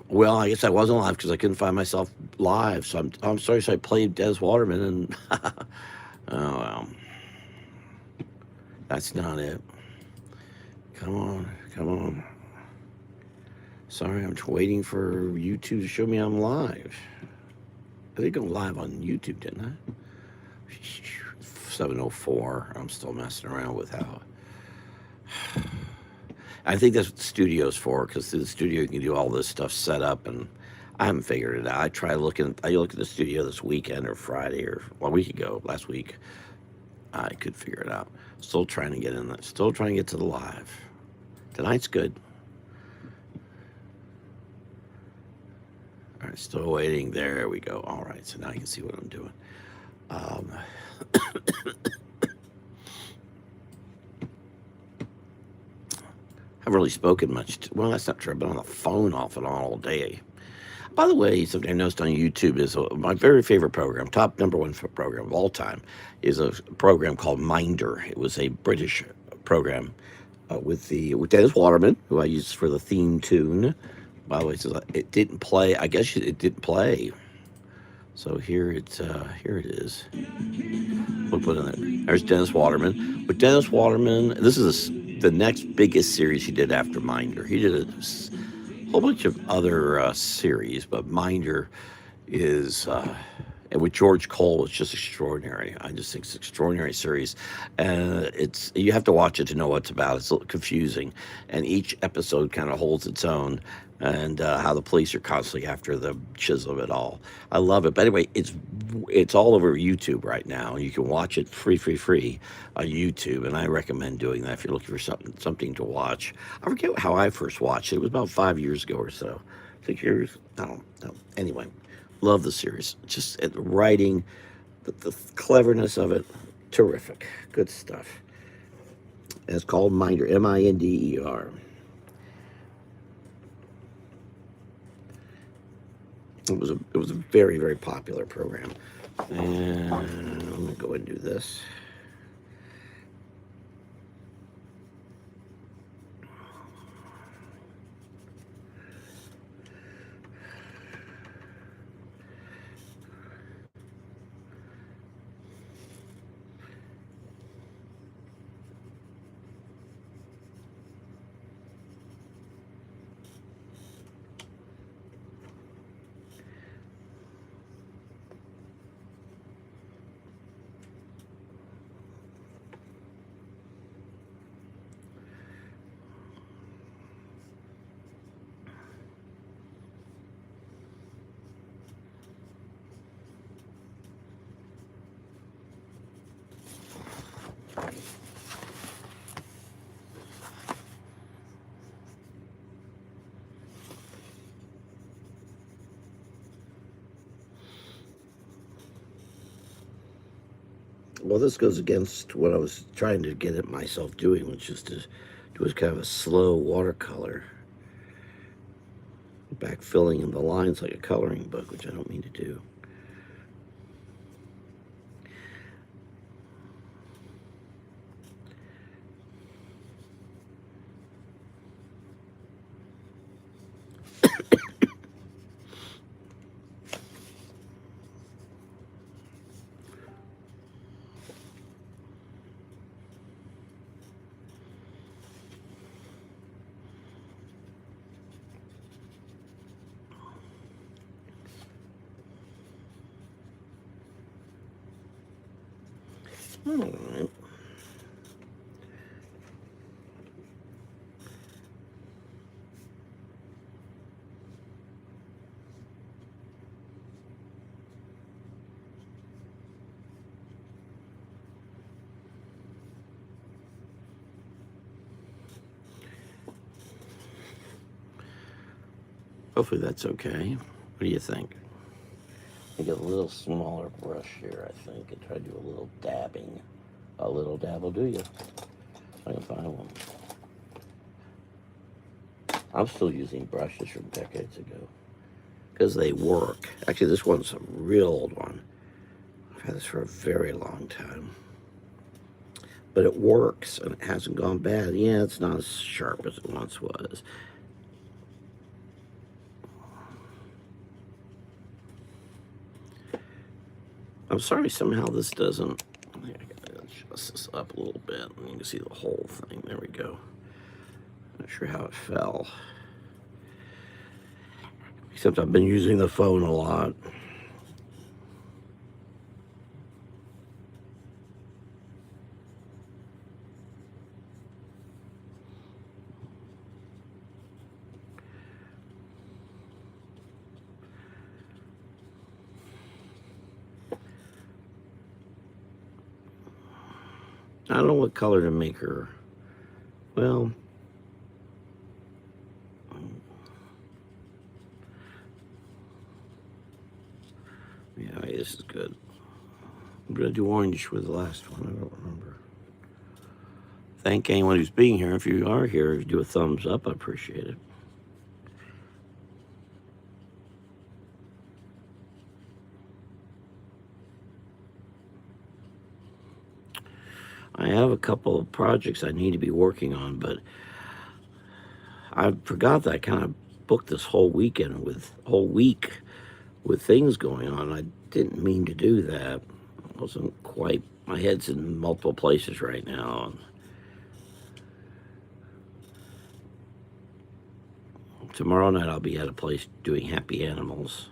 Well, I guess I wasn't live because I couldn't find myself live. So I'm sorry. So I played Des Waterman, and oh well, that's not it. Come on, come on. Sorry, I'm just waiting for YouTube to show me I'm live. I did go live on YouTube, didn't I? 7:04. I'm still messing around with how. I think that's what the studio's for, because the studio you can do all this stuff set up, and I haven't figured it out. I looked at the studio this weekend or Friday or a week ago, last week. I could figure it out. Still trying to get in there. Still trying to get to the live. Tonight's good. All right, still waiting. There we go. All right, so now you can see what I'm doing. Um, I've really spoken much. Well, that's not true. I've been on the phone off and on all day. By the way, something I noticed on YouTube is my very favorite program, top number one program of all time, is a program called Minder. It was a British program with Dennis Waterman, who I used for the theme tune. By the way, it didn't play. I guess it didn't play. So here it is. We'll put in there. There's Dennis Waterman. With Dennis Waterman, this is the next biggest series he did after Minder. He did a whole bunch of other series, but Minder is, and with George Cole, it's just extraordinary. I just think it's an extraordinary series, and you have to watch it to know what it's about. It's a little confusing, and each episode kind of holds its own, and how the police are constantly after the chisel of it all. I love it. But anyway, it's all over YouTube right now. You can watch it free on YouTube, and I recommend doing that if you're looking for something to watch. I forget how I first watched it. It was about 5 years ago or so, 6 years. I don't know. Anyway, love the series. Just the writing, the cleverness of it, terrific, good stuff. And it's called Minder, Minder. It was a very, very popular program. And I'm gonna go and do this. Well, this goes against what I was trying to get at myself doing, which is to do is kind of a slow watercolor, back filling in the lines like a coloring book, which I don't mean to do. All right. Hopefully that's okay. What do you think? I get a little smaller brush here, I think, and try to do a little dabbing. A little dab will do you. I can find one. I'm still using brushes from decades ago because they work. Actually, this one's a real old one. I've had this for a very long time. But it works, and it hasn't gone bad. Yeah, it's not as sharp as it once was. I'm sorry somehow this doesn't. I think I gotta adjust this up a little bit. And you can see the whole thing. There we go. Not sure how it fell. Except I've been using the phone a lot. I don't know what color to make her. Well, yeah, this is good. I'm gonna do orange with the last one. I don't remember. Thank anyone who's being here. If you are here, if you do a thumbs up, I appreciate it. I have a couple of projects I need to be working on, but I forgot that I kind of booked this whole week with things going on. I didn't mean to do that. I wasn't quite. My head's in multiple places right now. Tomorrow night I'll be at a place doing happy animals.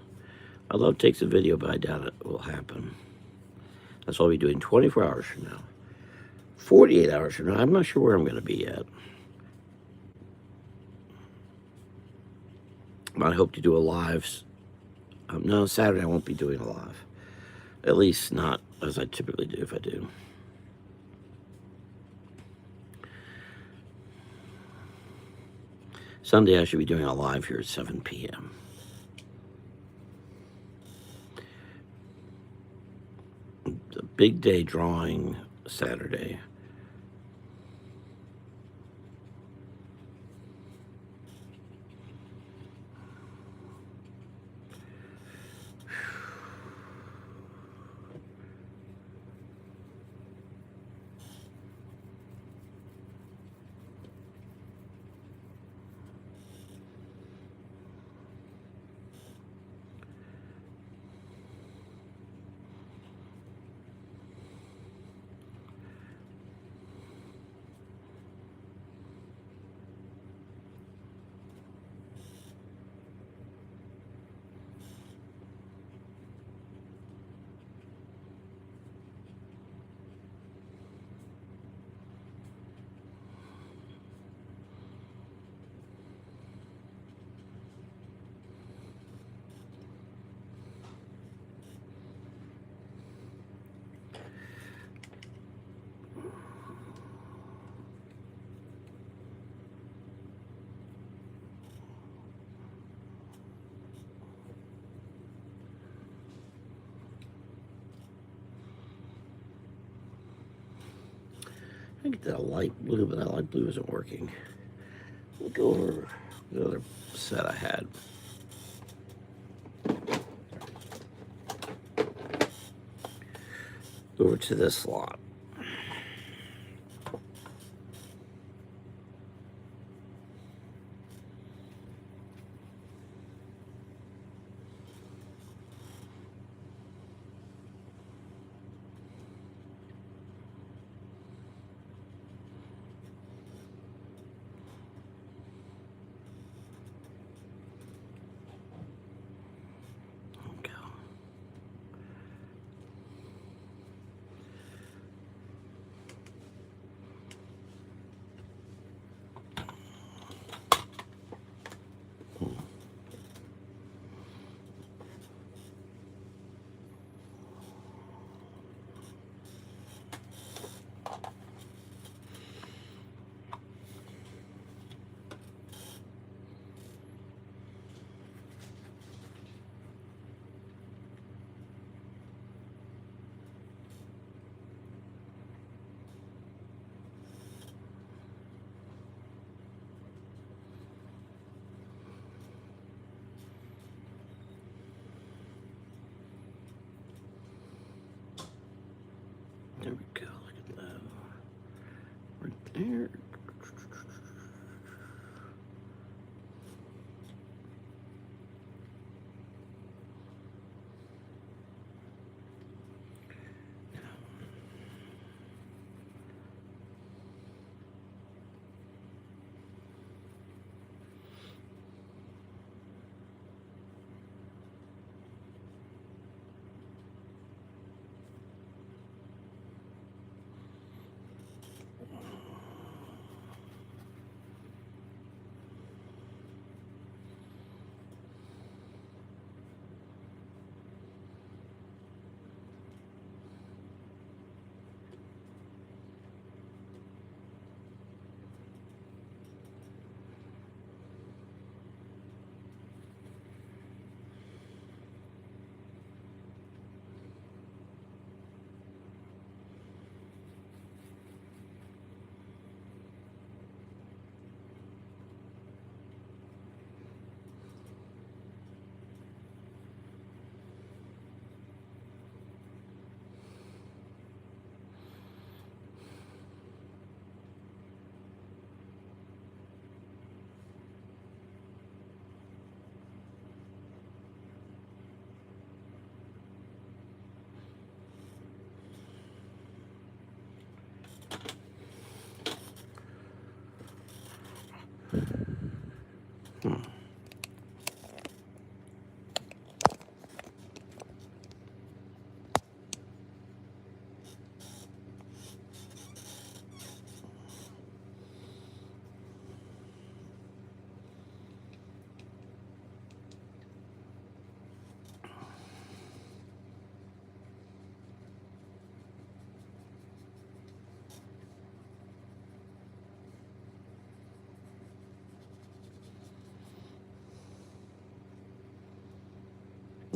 I'd love to take the video, but I doubt it will happen. That's what I'll be doing 24 hours from now. 48 hours from now. I'm not sure where I'm going to be at. I hope to do a live. No, Saturday I won't be doing a live. At least not as I typically do if I do. Sunday I should be doing a live here at 7 p.m. The big day drawing Saturday. I get that light blue, but that light blue isn't working. We'll go over the other set I had. Go over to this lot.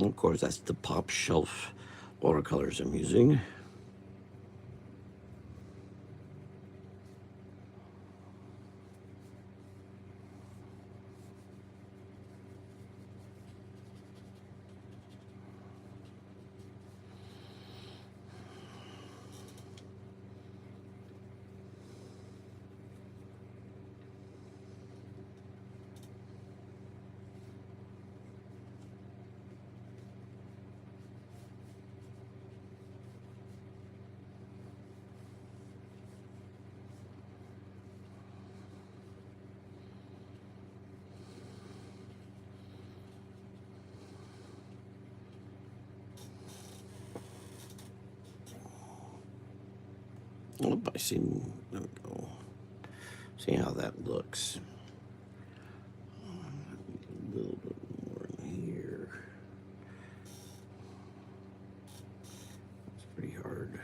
Of course, that's the pop shelf watercolors I'm using. Oh, I see. There we go. See how that looks. A little bit more in here. It's pretty hard.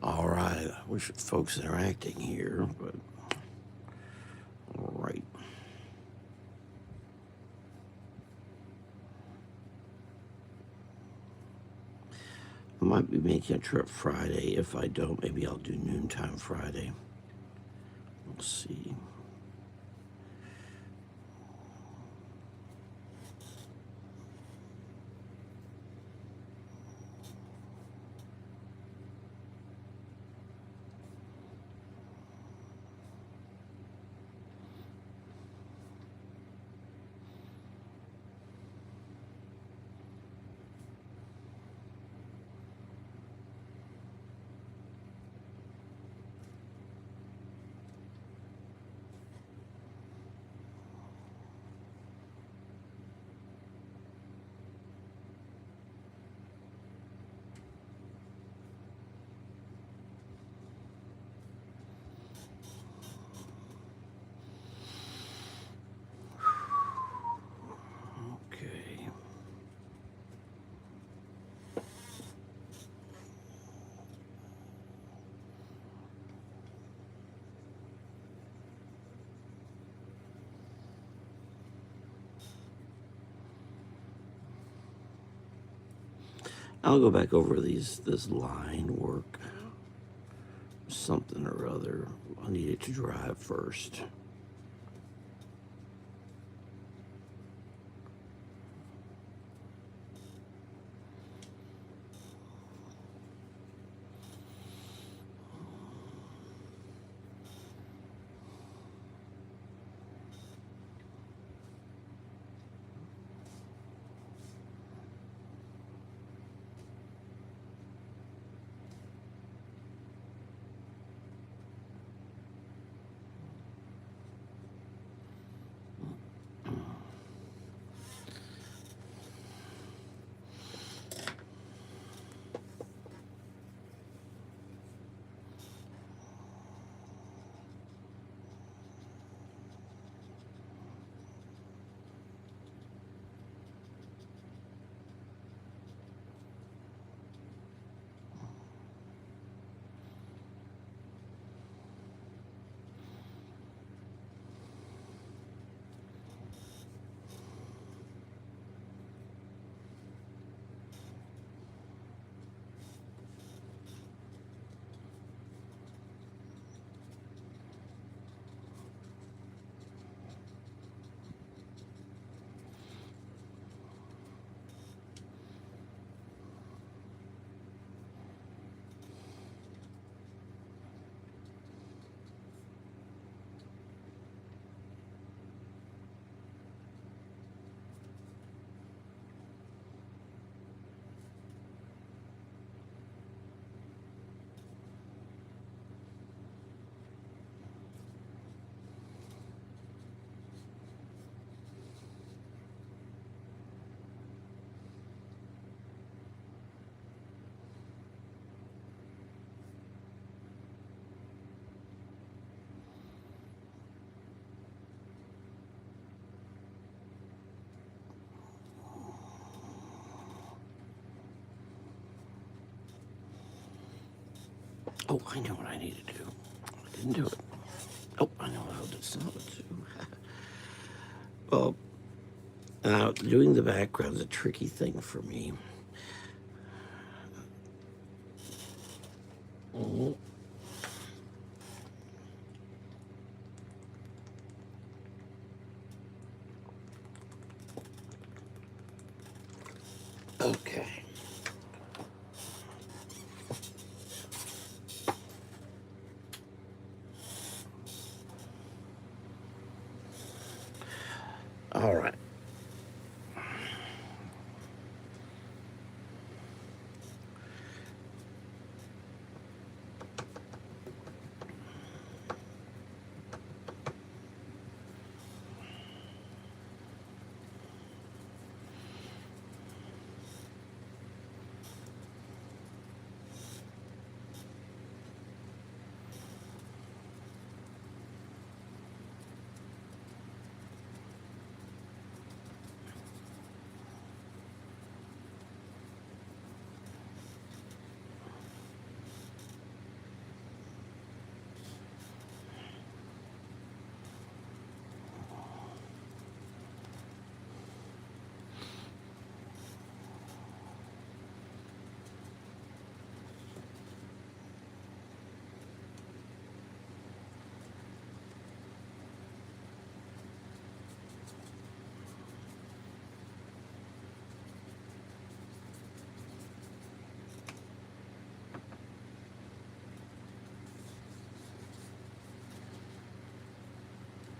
All right. I wish folks interacting here, but all right. I might be making a trip Friday. If I don't, maybe I'll do noontime Friday. We'll see. Okay. I'll go back over this line work. Something or other. I need it to dry first. Oh, I know what I need to do. I didn't do it. Oh, I know how to not to. Well, now doing the background is a tricky thing for me. Mhm. Okay. All right.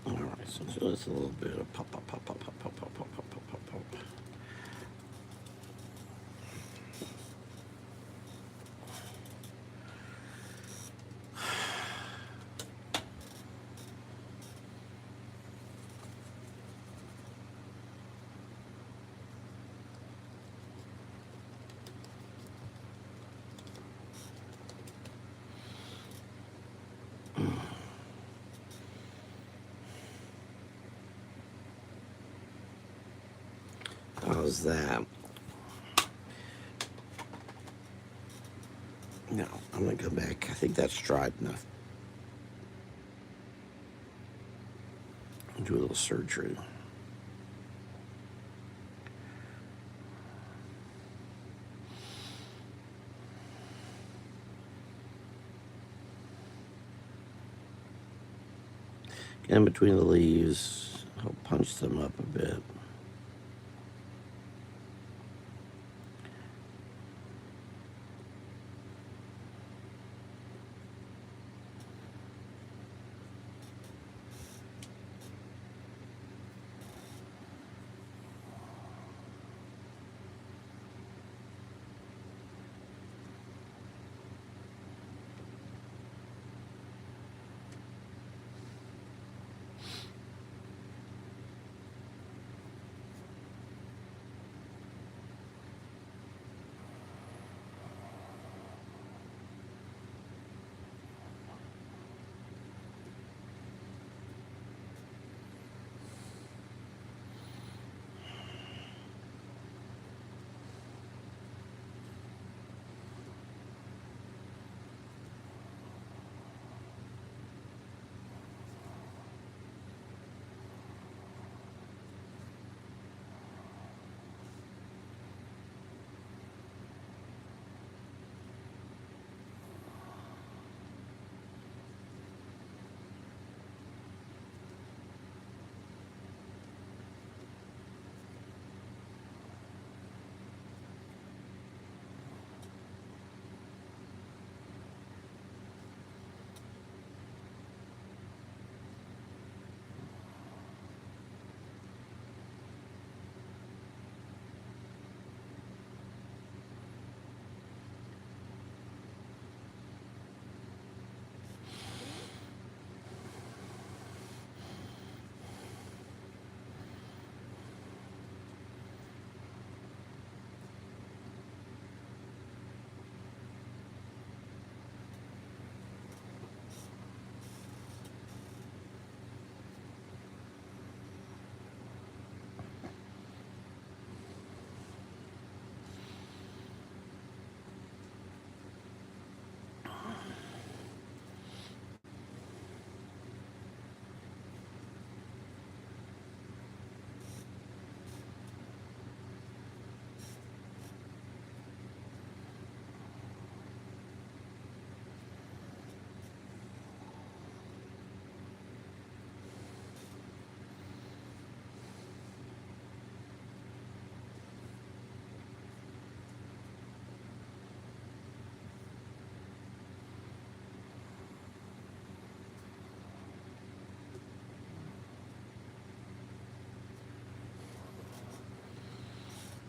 All right. So just a little bit of pop, pop, pop, pop, pop, pop, pop, pop, pop, pop, pop, pop. How's that? No, I'm gonna go back. I think that's dried enough. Do a little surgery. In between the leaves, I'll punch them up a bit.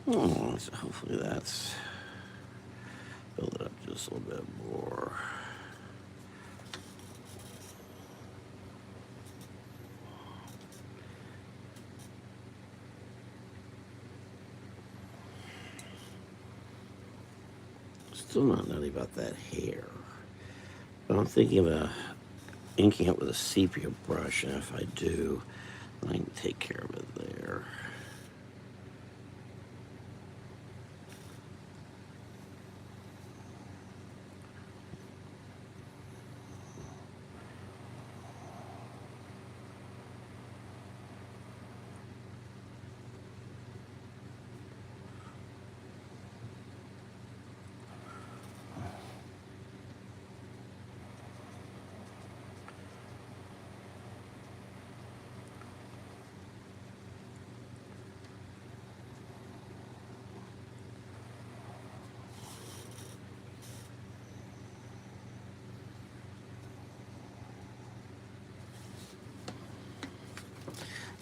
So hopefully that's build it up just a little bit more. Still not nutty about that hair, but I'm thinking of inking it with a sepia brush, and if I do, I can take care of it there.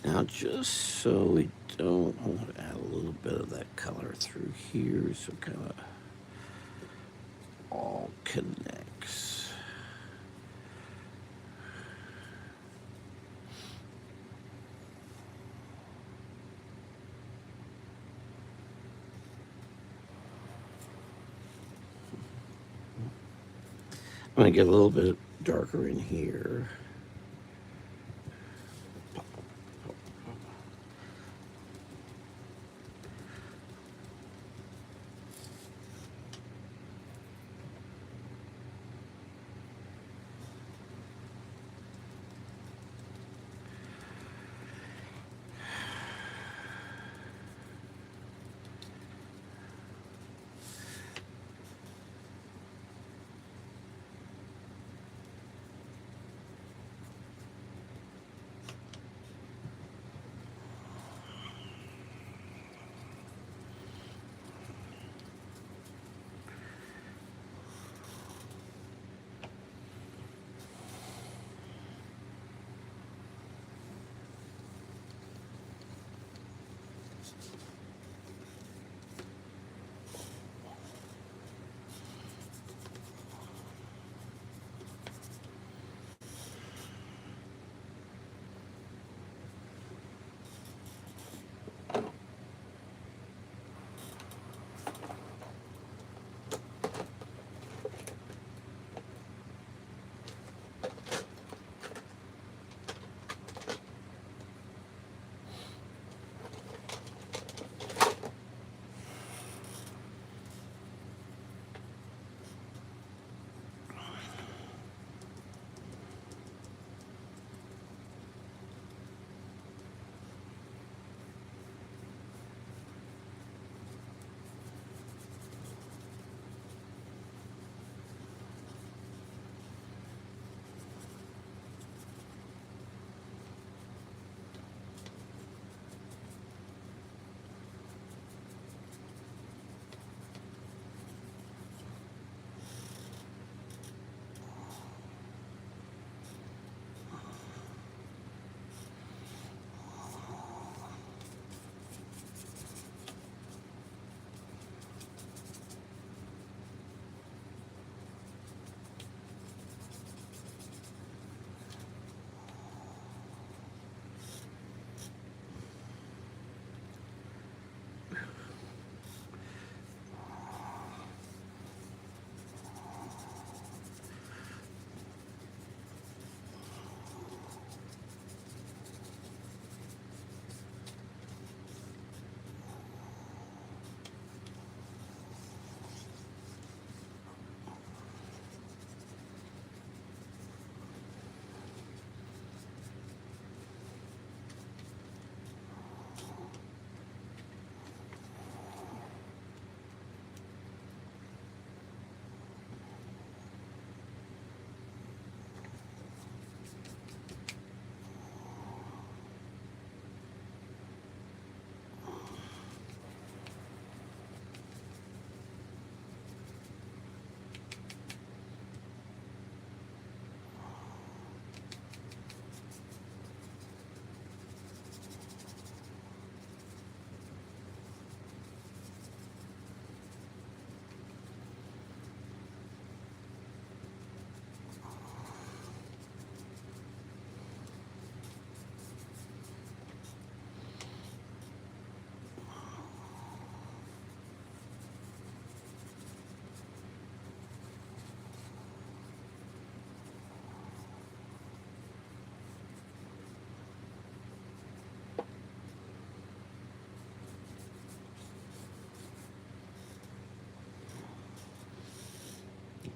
Now, just so we don't, I want to add a little bit of that color through here, so it kind of all connects. I'm going to get a little bit darker in here.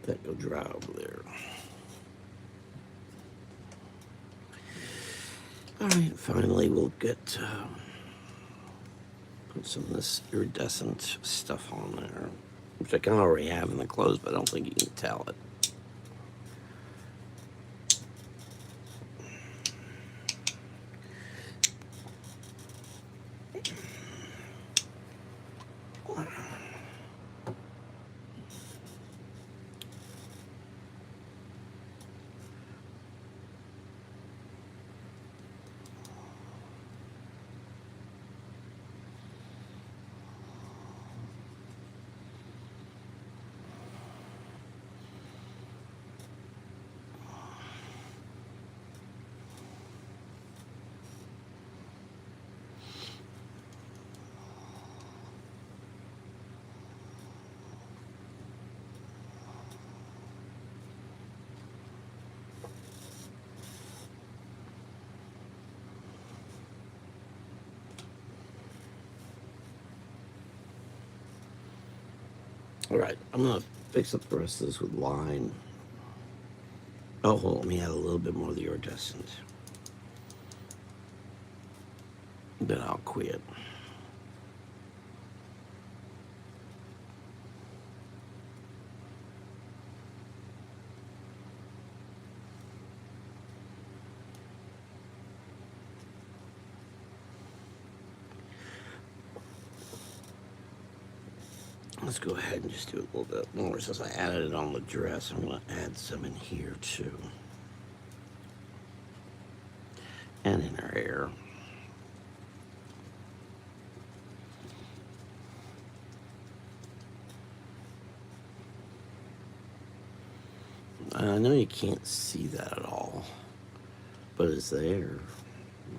that go dry over there. All right, finally we'll get put some of this iridescent stuff on there, which I can already have in the clothes, but I don't think you can tell it. All right, I'm gonna fix up the rest of this with line. Oh, hold on, let me add a little bit more of the iridescent. Then I'll quit. Let's go ahead and just do a little bit more. Since I added it on the dress, I'm going to add some in here too. And in her hair. I know you can't see that at all, but it's there.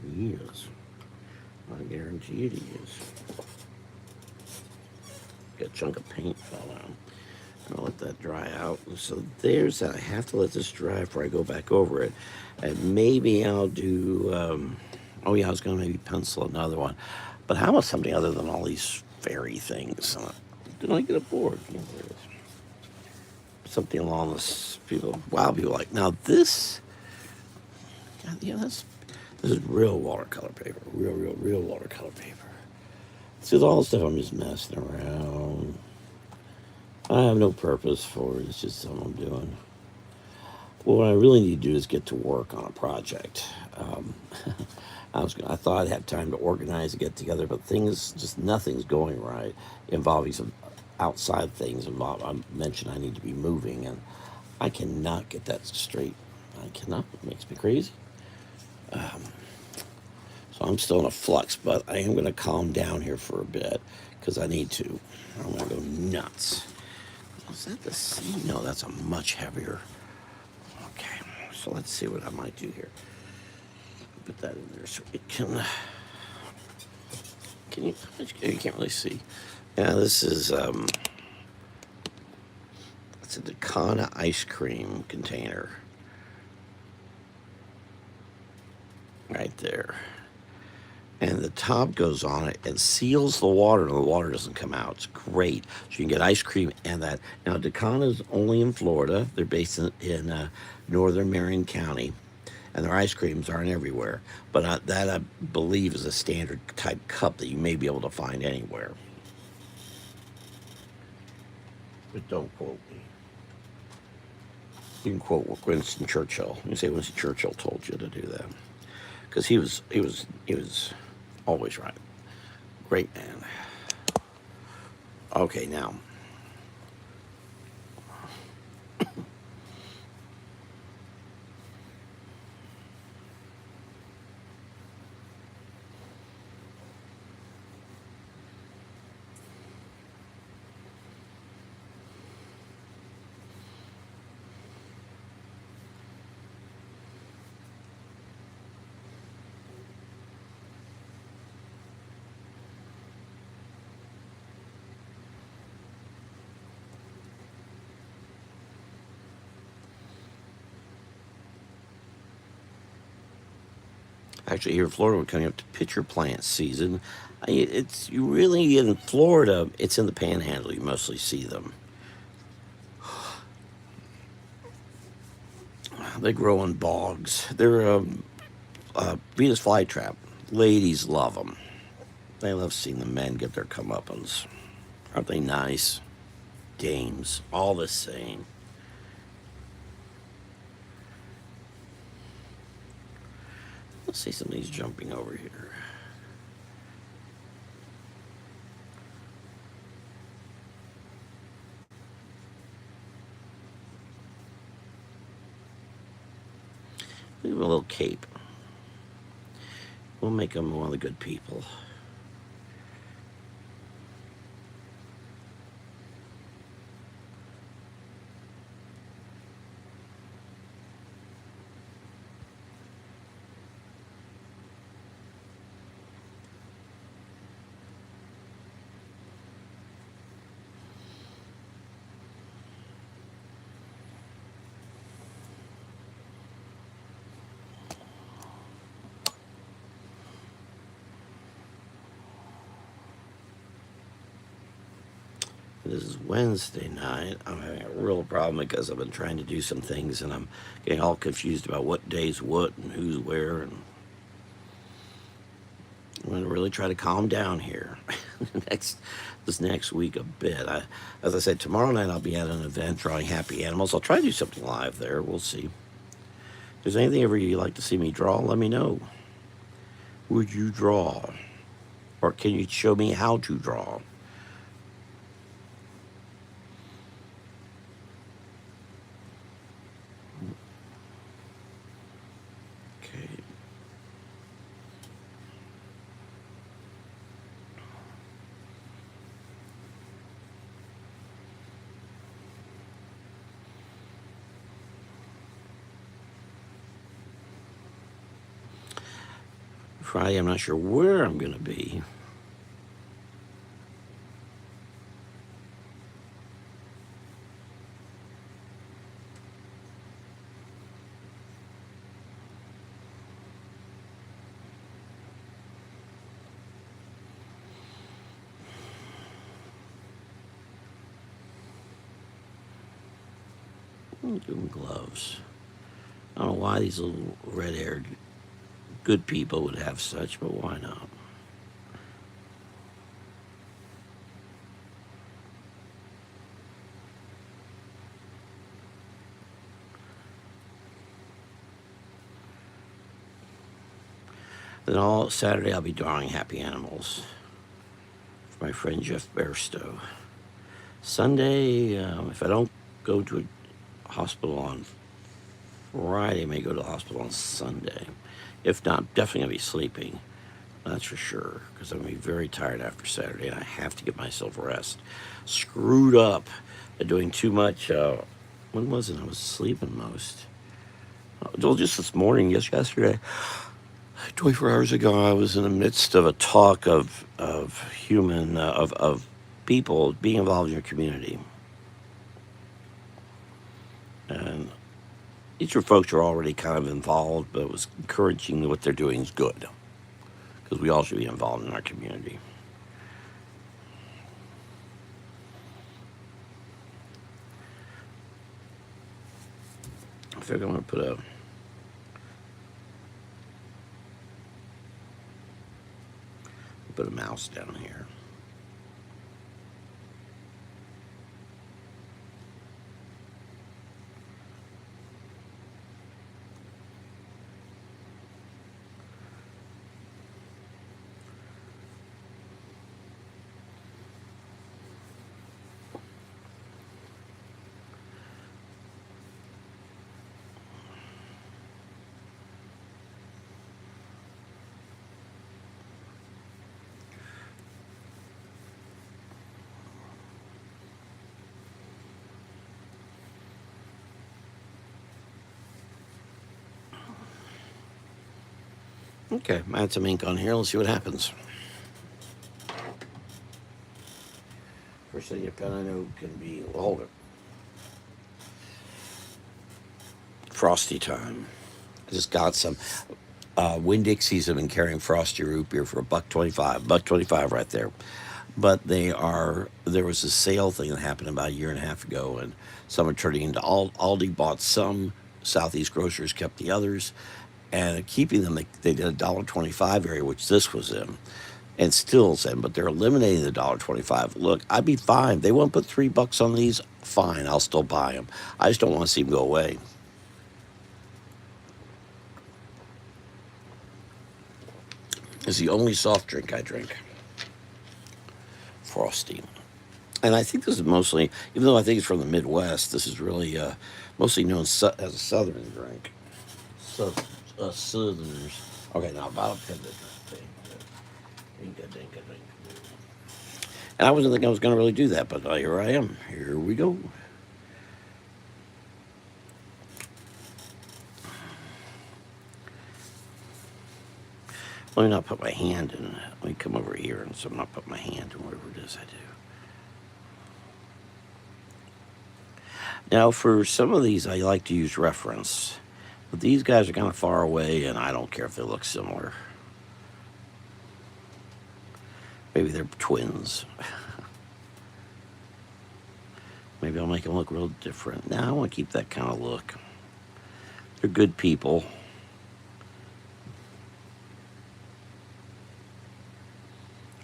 It is. I guarantee it is. A chunk of paint fell out. I'll let that dry out. So there's that. I have to let this dry before I go back over it. And maybe I'll do, oh yeah, I was going to maybe pencil another one. But how about something other than all these fairy things? Didn't I get a board? Yeah, there it is. Something along this, people like, now this, yeah, this is real watercolor paper. Real watercolor paper. See, all the stuff I'm just messing around. I have no purpose for it. It's just something I'm doing. Well, what I really need to do is get to work on a project. I thought I'd have time to organize and get together, but nothing's going right, involving some outside things. I mentioned I need to be moving, and I cannot get that straight. I cannot. It makes me crazy. So I'm still in a flux, but I am going to calm down here for a bit because I need to. I'm going to go nuts. Is that the same? No, that's a much heavier. Okay, so let's see what I might do here. Put that in there so it can. Can you? You can't really see. Yeah, this is it's a Dakana ice cream container. Right there. And the top goes on it and seals the water, and the water doesn't come out. It's great. So you can get ice cream and that. Now, Dakana's only in Florida. They're based in northern Marion County, and their ice creams aren't everywhere. But that, I believe, is a standard type cup that you may be able to find anywhere. But don't quote me. You can quote Winston Churchill. You say Winston Churchill told you to do that, because he was always right. Great man. Okay, now. Actually, here in Florida, we're coming up to pitcher plant season. It's you really in Florida. It's in the Panhandle. You mostly see them. They grow in bogs. They're a Venus flytrap. Ladies love them. They love seeing the men get their comeuppance. Aren't they nice? Games, all the same. Let's see, somebody's jumping over here. Leave him a little cape. We'll make him one of the good people. This is Wednesday night. I'm having a real problem because I've been trying to do some things and I'm getting all confused about what day's what and who's where. And I'm going to really try to calm down here this next week a bit. As I said, tomorrow night I'll be at an event drawing happy animals. I'll try to do something live there. We'll see. If there's anything ever you'd like to see me draw, let me know. Would you draw? Or can you show me how to draw? Okay. Friday, I'm not sure where I'm going to be. I'm doing gloves. I don't know why these little red-haired good people would have such, but why not? Then all Saturday I'll be drawing happy animals for my friend Jeff Bairstow. Sunday, if I don't go to a hospital on Friday, I may go to the hospital on Sunday. If not, definitely gonna be sleeping. That's for sure, because I'm gonna be very tired after Saturday, and I have to give myself rest. Screwed up by doing too much. When was it? I was sleeping most. Well, just this morning, yesterday. 24 hours ago, I was in the midst of a talk of human of people being involved in your community, and these are folks who are already kind of involved, but it was encouraging that what they're doing is good because we all should be involved in our community. I think I'm going to put a mouse down here. Okay, add some ink on here. Let's see what happens. First thing your pen I know can be, well, hold it. Frosty time. I just got some. Winn-Dixies have been carrying Frosty root beer for $1.25. $1.25 right there. But there was a sale thing that happened about a year and a half ago, and someone turning into Aldi bought some Southeast Grocers kept the others, and keeping them, they did a $1.25 area, which this was in, and still is in, but they're eliminating the $1.25. Look, I'd be fine. They want to put $3 on these, fine, I'll still buy them. I just don't want to see them go away. It's the only soft drink I drink. Frosty. And I think this is mostly, even though I think it's from the Midwest, this is really mostly known as a Southern drink. So, Southerners. Okay, now about a pin the drink. Dinka, dinka, dinka. And I wasn't thinking I was going to really do that, but here I am. Here we go. Let me not put my hand in. Let me come over here and so I'm not put my hand in whatever it is I do. Now, for some of these, I like to use reference. But these guys are kind of far away, and I don't care if they look similar. Maybe they're twins. Maybe I'll make them look real different. Now, I want to keep that kind of look. They're good people.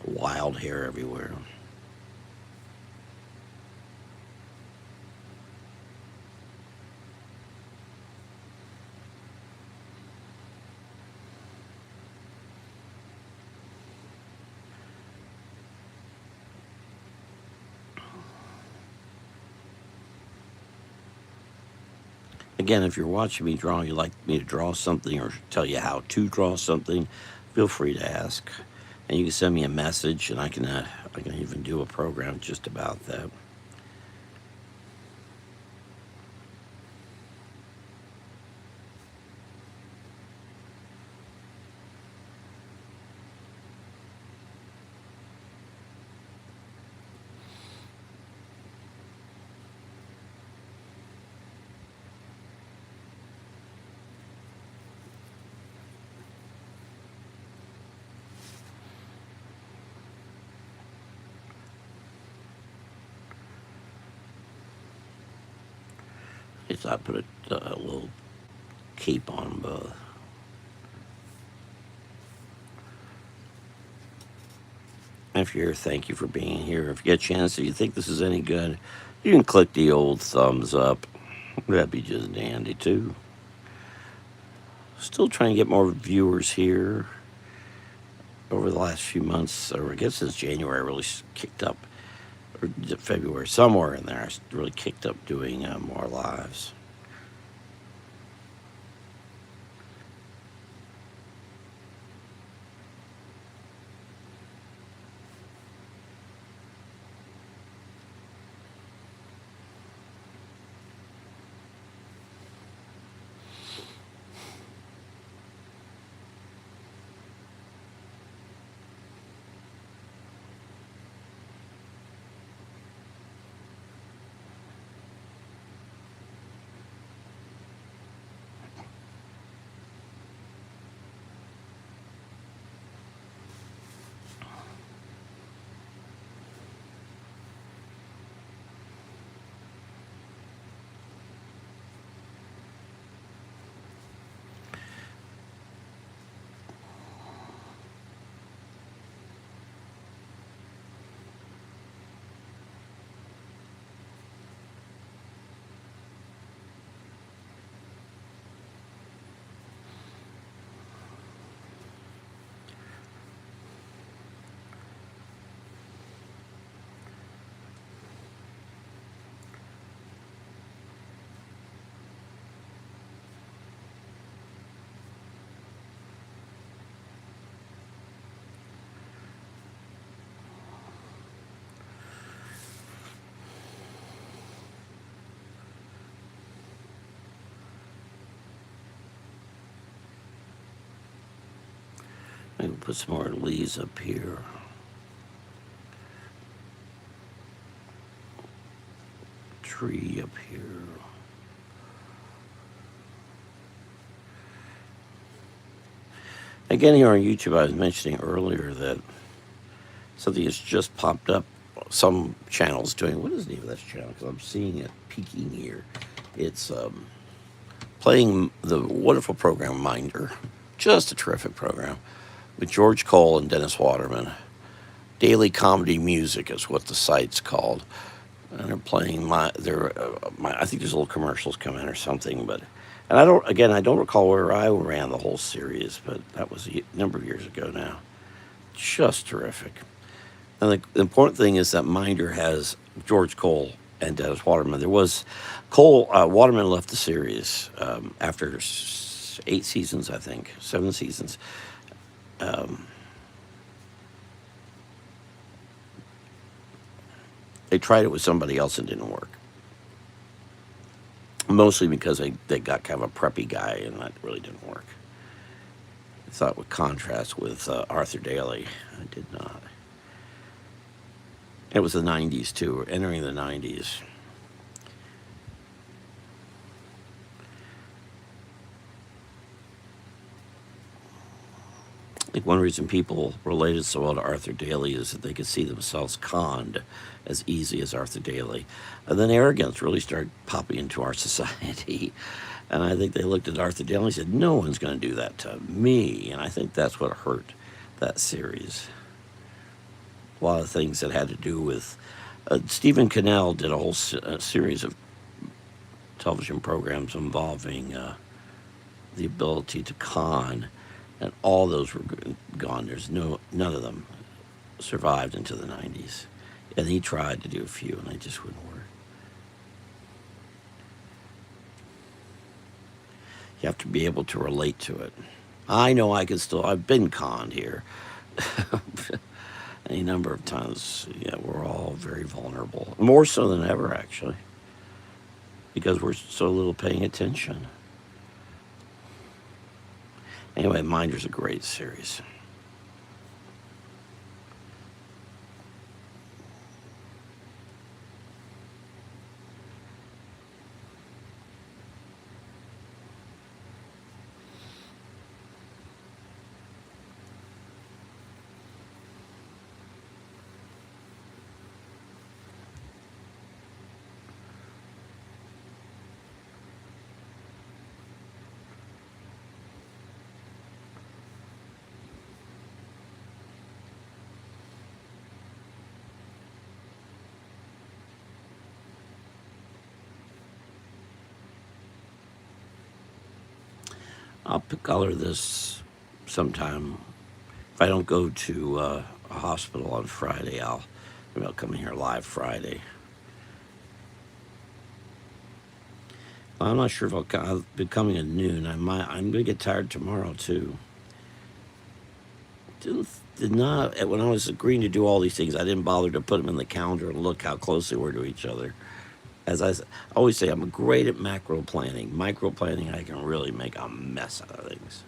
Wild hair everywhere. Again, if you're watching me draw, you'd like me to draw something or tell you how to draw something, feel free to ask. And you can send me a message, and I can even do a program just about that. It's I put a little cape on them both. If you're here, thank you for being here. If you get a chance, if you think this is any good, you can click the old thumbs up. That'd be just dandy, too. Still trying to get more viewers here. Over the last few months, or I guess since January, I really kicked up, or February, somewhere in there, I really kicked up doing more lives. Maybe put some more leaves up here. Tree up here. Again, here on YouTube, I was mentioning earlier that something has just popped up. Some channels doing, what is the name of this channel? Because I'm seeing it peeking here. It's playing the wonderful program Minder. Just a terrific program with George Cole and Dennis Waterman. Daily comedy music is what the site's called, and they're playing my. I think there's little commercials come in or something, but and I don't recall where I ran the whole series, but that was a number of years ago now. Just terrific. And the important thing is that Minder has George Cole and Dennis Waterman. There was Waterman left the series after 8 seasons, I think, 7 seasons. Um, they tried it with somebody else and didn't work. Mostly because they got kind of a preppy guy, and that really didn't work. I thought it would contrast with Arthur Daly. I did not. It was the 90s, too. We're entering the 90s. I think one reason people related so well to Arthur Daly is that they could see themselves conned as easy as Arthur Daly. And then arrogance really started popping into our society. And I think they looked at Arthur Daly and said, no one's going to do that to me. And I think that's what hurt that series. A lot of things that had to do with. Stephen Cannell did a whole series of television programs involving the ability to con, and all those were gone. None of them survived into the 90s. And he tried to do a few, and they just wouldn't work. You have to be able to relate to it. I know I've been conned here. Any number of times. Yeah, we're all very vulnerable. More so than ever, actually. Because we're so little paying attention. Anyway, Minder's a great series. I'll color this sometime. If I don't go to a hospital on Friday, maybe I'll come in here live Friday. I'm not sure if I'll be coming at noon. I'm going to get tired tomorrow too. Did not when I was agreeing to do all these things. I didn't bother to put them in the calendar and look how close they were to each other. As I always say, I'm great at macro planning. Micro planning, I can really make a mess out of things.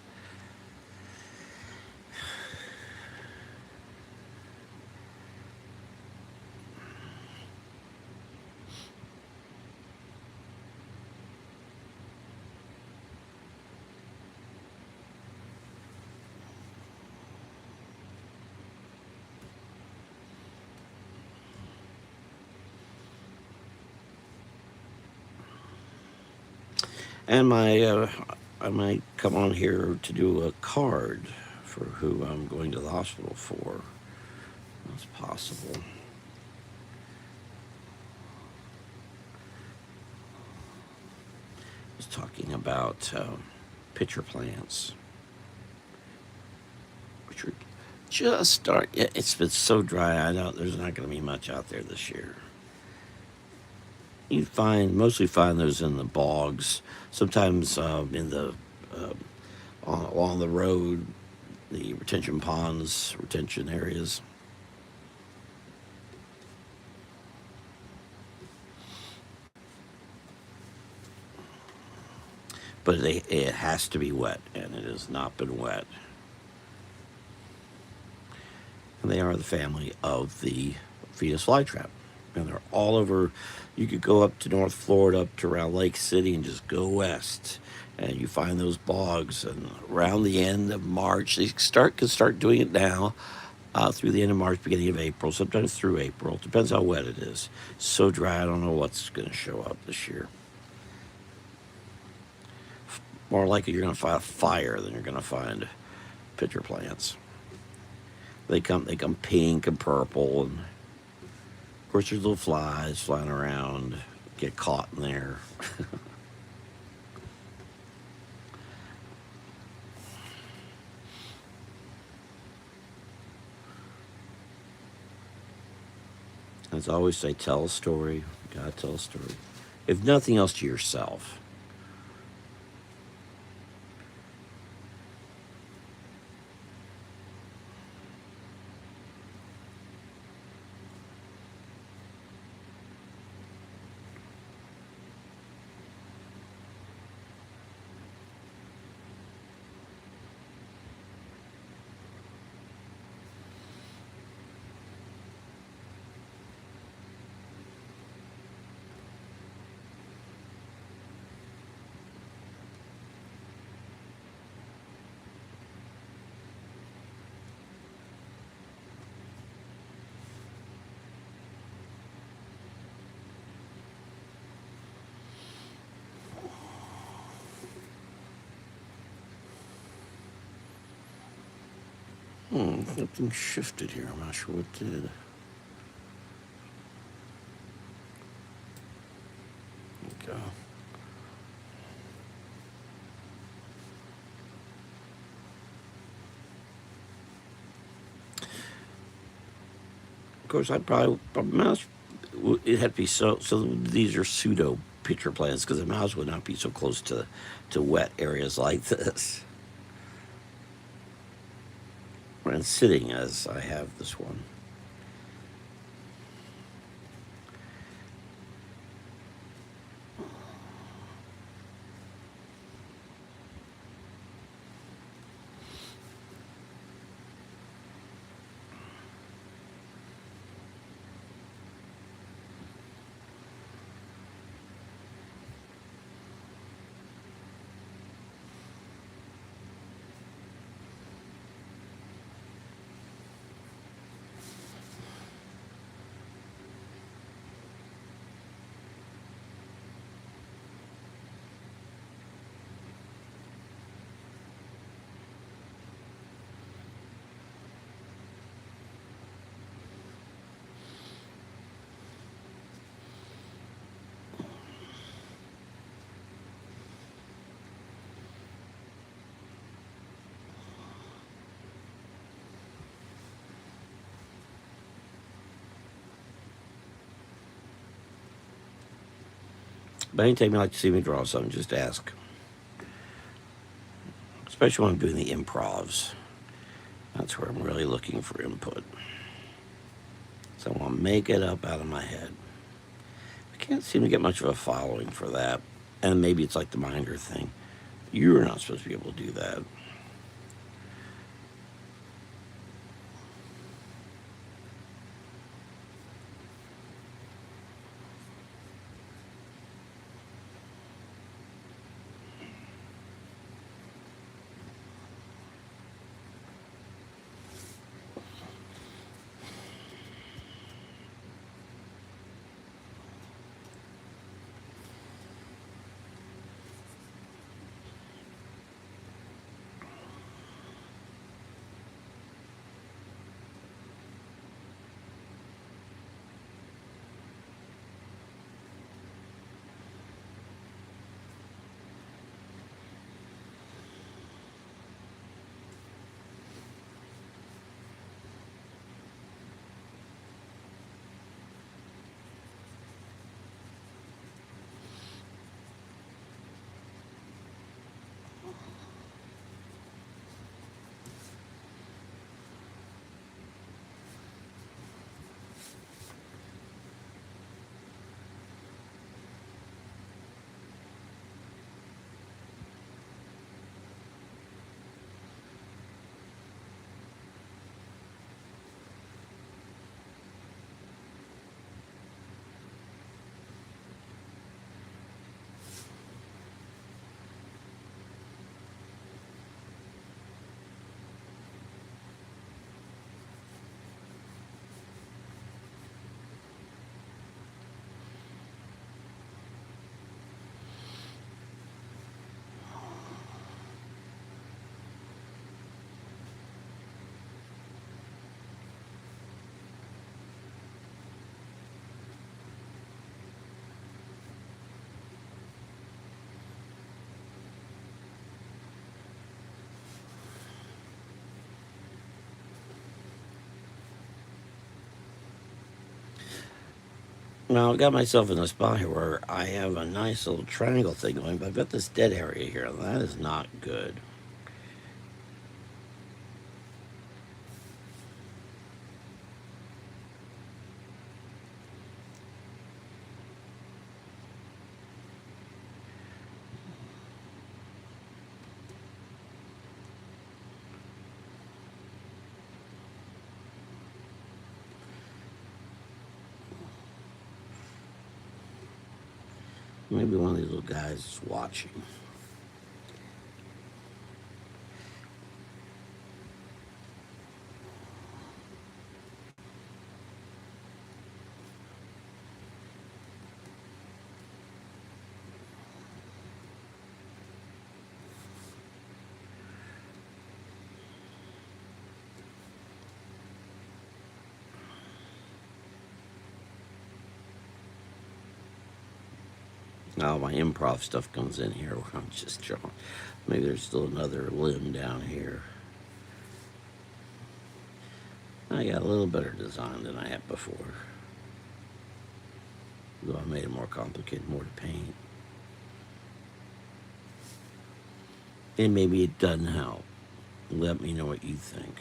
And I might come on here to do a card for who I'm going to the hospital for. That's possible. I was talking about pitcher plants, which are just start. It's been so dry. I know there's not going to be much out there this year. You mostly find those in the bogs, sometimes in the along the road, the retention ponds, retention areas. But it has to be wet, and it has not been wet. And they are the family of the Venus flytrap. And they're all over. You could go up to North Florida, up to around Lake City, and just go west, and you find those bogs. And around the end of March, they can start doing it now, through the end of March, beginning of April, sometimes through April. Depends how wet it is. So dry, I don't know what's going to show up this year. More likely you're going to find fire than you're going to find pitcher plants. They come pink and purple, and of course there's little flies flying around, get caught in there. As I always say, tell a story. You gotta tell a story. If nothing else, to yourself. Something shifted here. I'm not sure what did. Go. Of course, I probably mouse. It had to be so. These are pseudo pitcher plants because the mouse would not be so close to wet areas like this. And sitting as I have this one. But anytime you like to see me draw something, just ask. Especially when I'm doing the improvs. That's where I'm really looking for input. So I want to make it up out of my head. I can't seem to get much of a following for that. And maybe it's like the minder thing. You're not supposed to be able to do that. Now, I got myself in a spot here where I have a nice little triangle thing going, but I've got this dead area here, and that is not good. Maybe one of these little guys is watching. Now my improv stuff comes in here where I'm just drawing. Maybe there's still another limb down here. I got a little better design than I had before. Though I made it more complicated, more to paint. And maybe it doesn't help. Let me know what you think.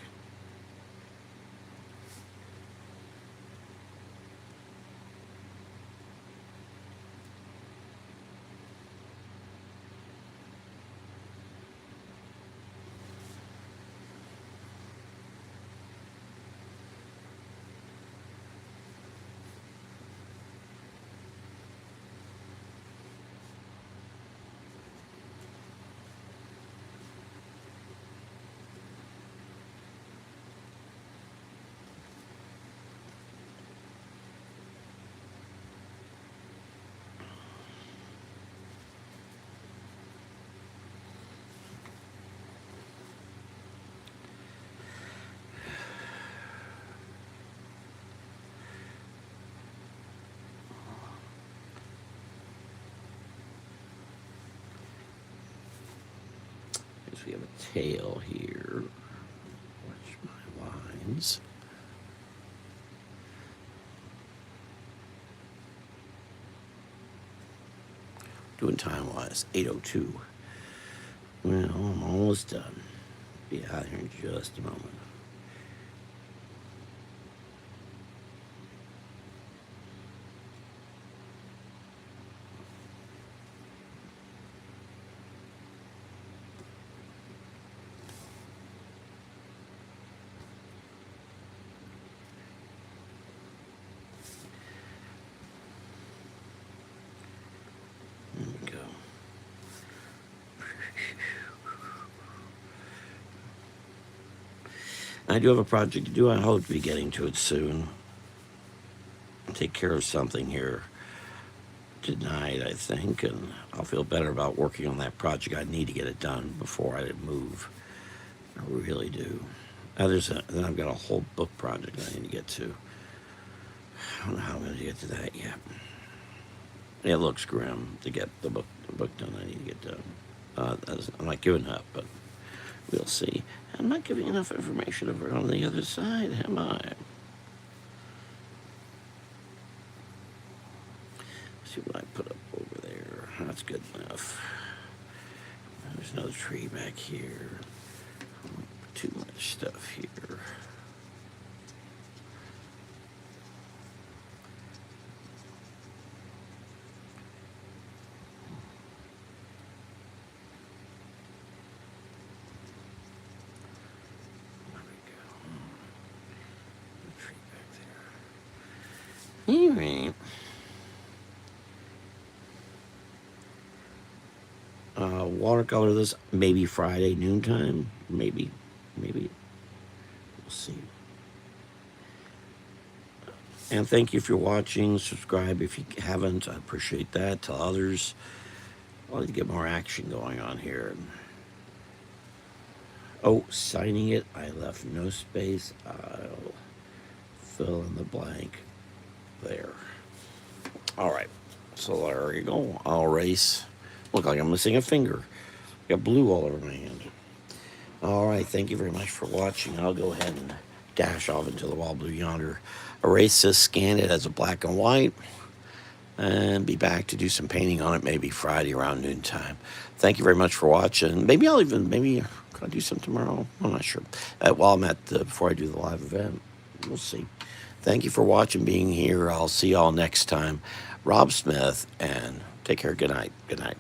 Guess we have a tail here. Watch my lines. Doing time wise, 8:02. Well, I'm almost done. Be out here in just a moment. There we go. I do have a project to do. I hope to be getting to it soon. Take care of something here tonight, I think, and I'll feel better about working on that project. I need to get it done before I move. I really do. Then I've got a whole book project I need to get to. I don't know how I'm going to get to that yet. It looks grim to get the book done. I need to get done. I'm not giving up, but we'll see. I'm not giving enough information over on the other side, am I? Let's see what I put up over there. That's good enough. There's another tree back here. Too much stuff here. Anyway, watercolor this maybe Friday noontime. Maybe. We'll see. And thank you for watching. Subscribe if you haven't. I appreciate that. Tell others. I want to get more action going on here. Oh, signing it. I left no space. I'll fill in the blank there. All right. So there you go. I'll erase. Look like I'm missing a finger. Got blue all over my hand. All right. Thank you very much for watching. I'll go ahead and dash off into the wall blue yonder. Erase this, scan it as a black and white. and be back to do some painting on it maybe Friday around noontime. Thank you very much for watching. Maybe can I do some tomorrow? I'm not sure. While I'm before I do the live event, we'll see. Thank you for watching, being here. I'll see y'all next time. Rob Smith, and take care. Good night. Good night.